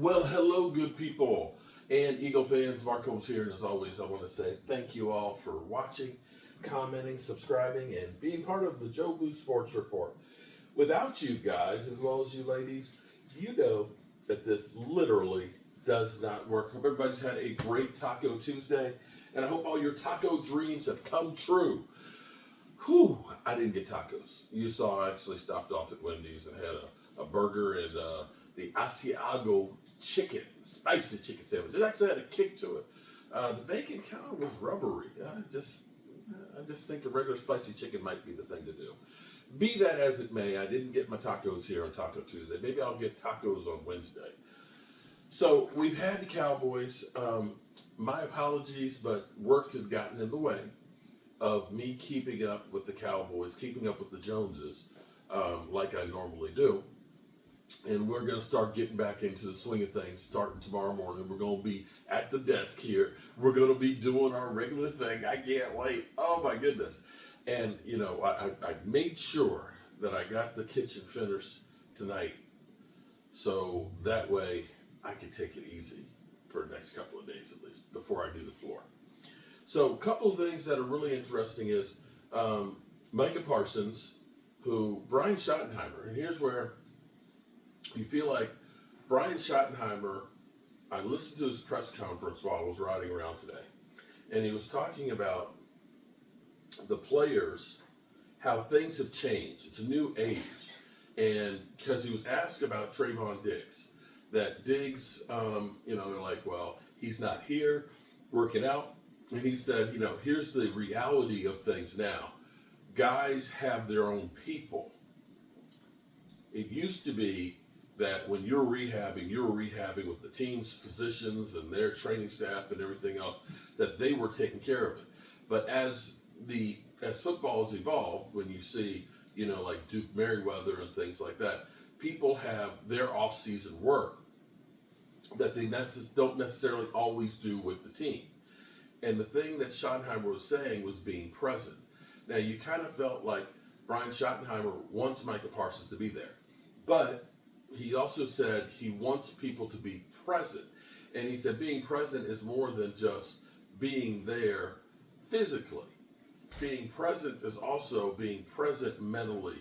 Well, hello, good people and Eagle fans. Marco's here, and as always, I want to say thank you all for watching, commenting, subscribing, and being part of the Joe Blue Sports Report. Without you guys, as well as you ladies, you know that this literally does not work. Hope everybody's had a great Taco Tuesday, and I hope all your taco dreams have come true. Whew, I didn't get tacos. You saw I actually stopped off at Wendy's and had a burger and the Asiago chicken, spicy chicken sandwich. It actually had a kick to it. The bacon kind of was rubbery. I just think a regular spicy chicken might be the thing to do. Be that as it may, I didn't get my tacos here on Taco Tuesday. Maybe I'll get tacos on Wednesday. So we've had the Cowboys. My apologies, but work has gotten in the way of me keeping up with the Cowboys, keeping up with the Joneses, like I normally do. And we're going to start getting back into the swing of things starting tomorrow morning. We're going to be at the desk here. We're going to be doing our regular thing. I can't wait. Oh, my goodness. And, you know, I made sure that I got the kitchen finished tonight so that way I can take it easy for the next couple of days at least before I do the floor. So a couple of things that are really interesting is Micah Parsons, who Brian Schottenheimer, and here's where you feel like Brian Schottenheimer, I listened to his press conference while I was riding around today, and he was talking about the players, how things have changed. It's a new age. And because he was asked about Trayvon Diggs, that Diggs, they're like, well, he's not here working out. And he said, here's the reality of things now. Guys have their own people. It used to be that when you were rehabbing with the team's physicians and their training staff and everything else, that they were taking care of it. But as football has evolved, when you see, like Duke Merriweather and things like that, people have their off-season work that they don't necessarily always do with the team. And the thing that Schottenheimer was saying was being present. Now, you kind of felt like Brian Schottenheimer wants Micah Parsons to be there. But he also said he wants people to be present. And he said being present is more than just being there physically. Being present is also being present mentally,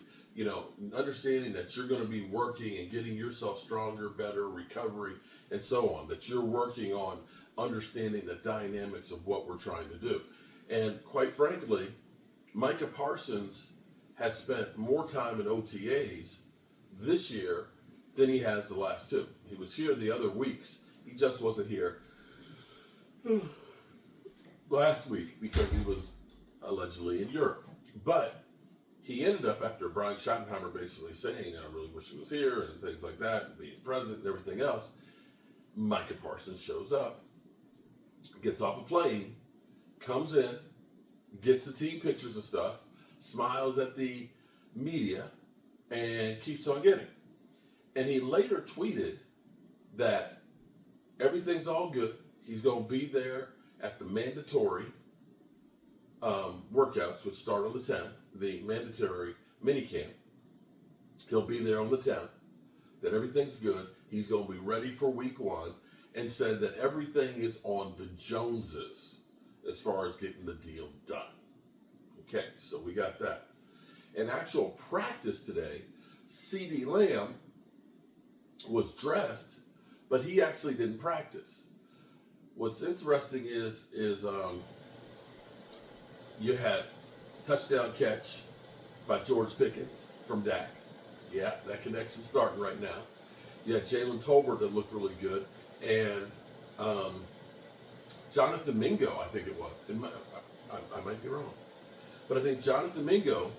understanding that you're going to be working and getting yourself stronger, better, recovery, and so on, that you're working on understanding the dynamics of what we're trying to do. And quite frankly, Micah Parsons has spent more time in OTAs this year than he has the last two. He was here the other weeks. He just wasn't here last week because he was allegedly in Europe. But he ended up, after Brian Schottenheimer basically saying, I really wish he was here and things like that, and being present and everything else, Micah Parsons shows up, gets off a plane, comes in, gets the team pictures and stuff, smiles at the media, and keeps on getting. And he later tweeted that everything's all good. He's going to be there at the mandatory workouts, which start on the 10th, the mandatory minicamp. He'll be there on the 10th, that everything's good. He's going to be ready for week one, and said that everything is on the Joneses as far as getting the deal done. Okay, so we got that. In actual practice today, CeeDee Lamb was dressed, but he actually didn't practice. What's interesting is you had touchdown catch by George Pickens from Dak. Yeah, that connection's starting right now. You had Jalen Tolbert that looked really good, and Jonathan Mingo, I think it was. I might be wrong, but I think Jonathan Mingo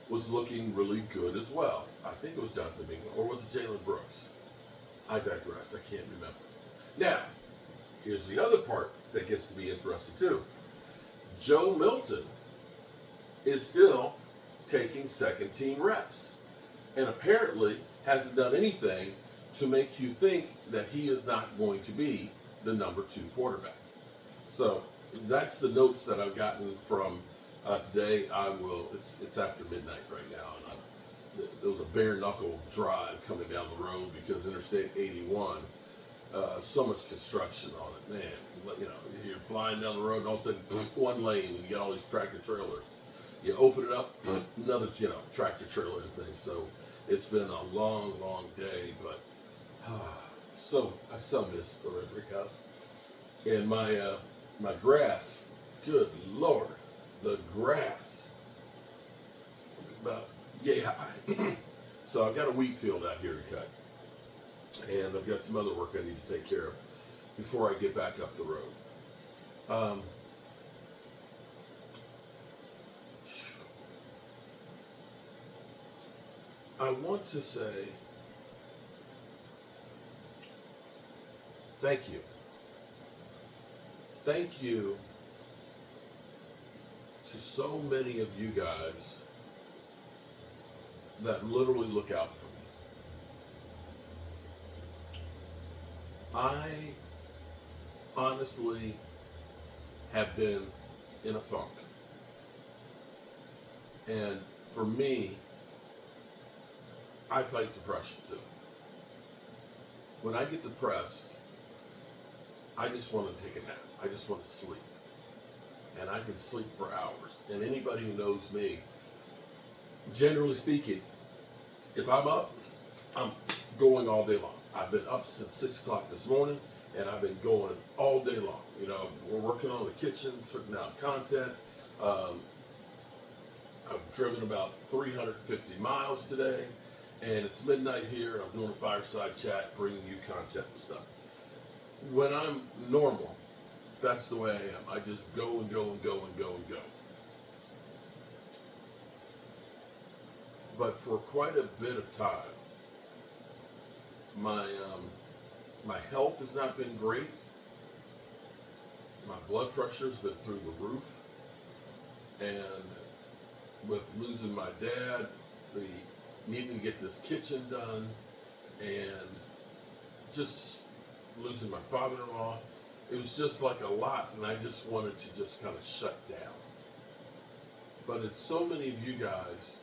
was looking really good as well. I think it was Jonathan Mingo, or was it Jalen Brooks? I digress. I can't remember. Now, here's the other part that gets to be interesting too. Joe Milton is still taking second team reps, and apparently hasn't done anything to make you think that he is not going to be the number 2 quarterback. So that's the notes that I've gotten from today. It's after midnight right now, and there was a bare knuckle drive coming down the road because Interstate 81 So much construction on it, man. You know, you're flying down the road, and all of a sudden, one lane, and you get all these tractor trailers. You open it up, another, tractor trailer and things. So it's been a long, long day, but I so miss the red brick house. And my grass, good Lord, the grass, about yay high. So I've got a wheat field out here to cut. And I've got some other work I need to take care of before I get back up the road. I want to say thank you. Thank you to so many of you guys that literally look out for me. I honestly have been in a funk. And for me, I fight depression too. When I get depressed, I just want to take a nap. I just want to sleep. And I can sleep for hours. And anybody who knows me, generally speaking, if I'm up, I'm going all day long. I've been up since 6 o'clock this morning, and I've been going all day long. You know, we're working on the kitchen, putting out content. I've driven about 350 miles today, and it's midnight here, and I'm doing a fireside chat, bringing you content and stuff. When I'm normal, that's the way I am. I just go and go and go and go and go. But for quite a bit of time, my health has not been great. My blood pressure's been through the roof. And with losing my dad, the needing to get this kitchen done, and just losing my father-in-law, it was just like a lot, and I just wanted to just kind of shut down. But it's so many of you guys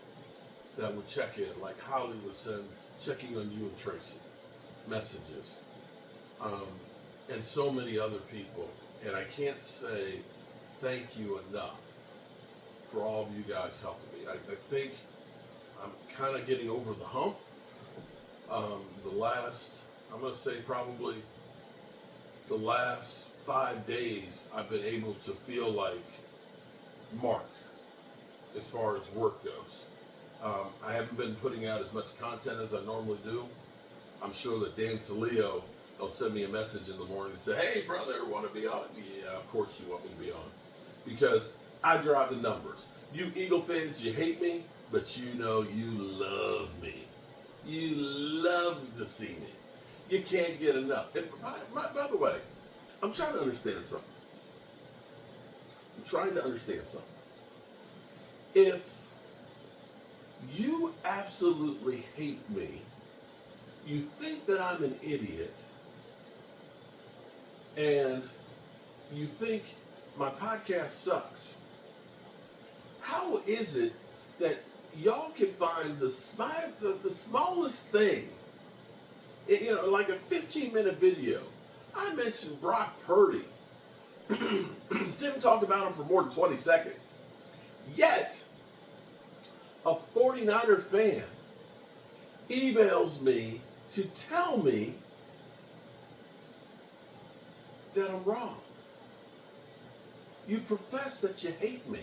that would check in, like Holly would send checking on you and Tracy messages, and so many other people. And I can't say thank you enough for all of you guys helping me. I think I'm kind of getting over the hump. The last, I'm going to say probably the last 5 days, I've been able to feel like Mark as far as work goes. I haven't been putting out as much content as I normally do. I'm sure that Dan Salio will send me a message in the morning and say, hey, brother, want to be on? Yeah, of course you want me to be on. Because I drive the numbers. You Eagle fans, you hate me, but you know you love me. You love to see me. You can't get enough. And by the way, I'm trying to understand something. If you absolutely hate me, you think that I'm an idiot, and you think my podcast sucks, how is it that y'all can find the smallest thing, like a 15-minute video? I mentioned Brock Purdy. Didn't talk about him for more than 20 seconds. Yet, a 49er fan emails me to tell me that I'm wrong. You profess that you hate me.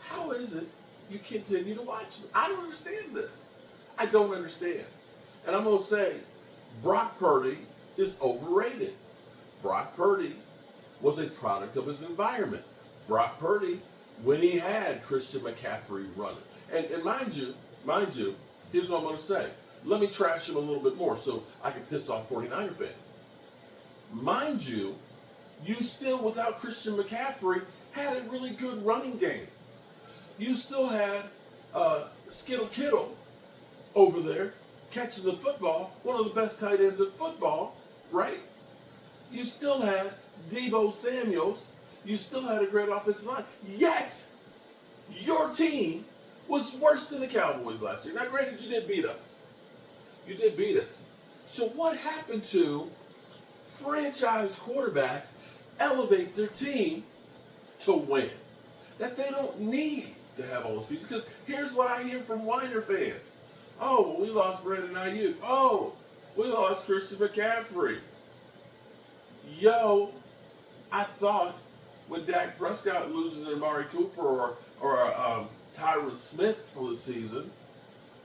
How is it you continue to watch me? I don't understand this. I don't understand. And I'm going to say, Brock Purdy is overrated. Brock Purdy was a product of his environment. Brock Purdy, when he had Christian McCaffrey running. And mind you, here's what I'm going to say. Let me trash him a little bit more so I can piss off 49er fan. Mind you, you still, without Christian McCaffrey, had a really good running game. You still had Skittle Kittle over there catching the football, one of the best tight ends in football, right? You still had Deebo Samuels. You still had a great offensive line. Yet, your team was worse than the Cowboys last year. Now, granted, you did beat us. So what happened to franchise quarterbacks elevate their team to win. That they don't need to have all those pieces. Because here's what I hear from Whiner fans. Oh, well, we lost Brandon Ayuk. Oh, we lost Christian McCaffrey. Yo, I thought when Dak Prescott loses to Amari Cooper or Tyron Smith for the season,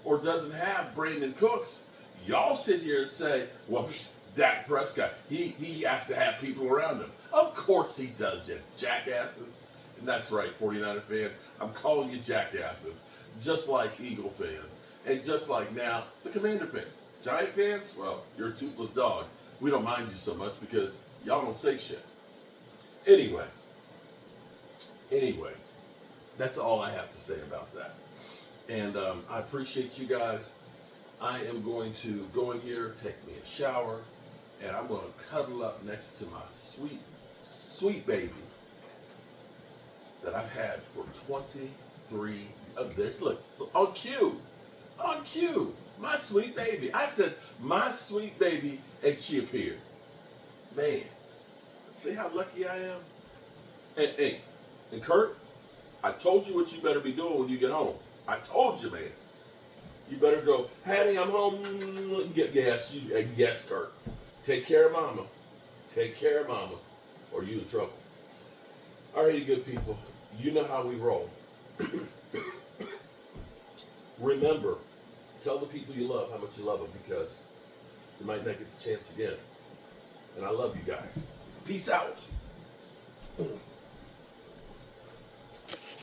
or doesn't have Brandon Cooks, y'all sit here and say, well, Dak Prescott, he has to have people around him. Of course he does, you jackasses. And that's right, 49er fans, I'm calling you jackasses, just like Eagle fans, and just like now the Commander fans. Giant fans, well, you're a toothless dog. We don't mind you so much because y'all don't say shit. Anyway, that's all I have to say about that. And I appreciate you guys. I am going to go in here, take me a shower, and I'm going to cuddle up next to my sweet, sweet baby that I've had for 23 of this. Look, on cue, my sweet baby. I said, my sweet baby, and she appeared. Man, see how lucky I am? And Kurt, I told you what you better be doing when you get home. I told you, man. You better go, Hattie, I'm home. Get gas. Yes, Kurt. Take care of mama. Take care of mama, or you in trouble. All right, you good people. You know how we roll. Remember, tell the people you love how much you love them, because you might not get the chance again. And I love you guys. Peace out.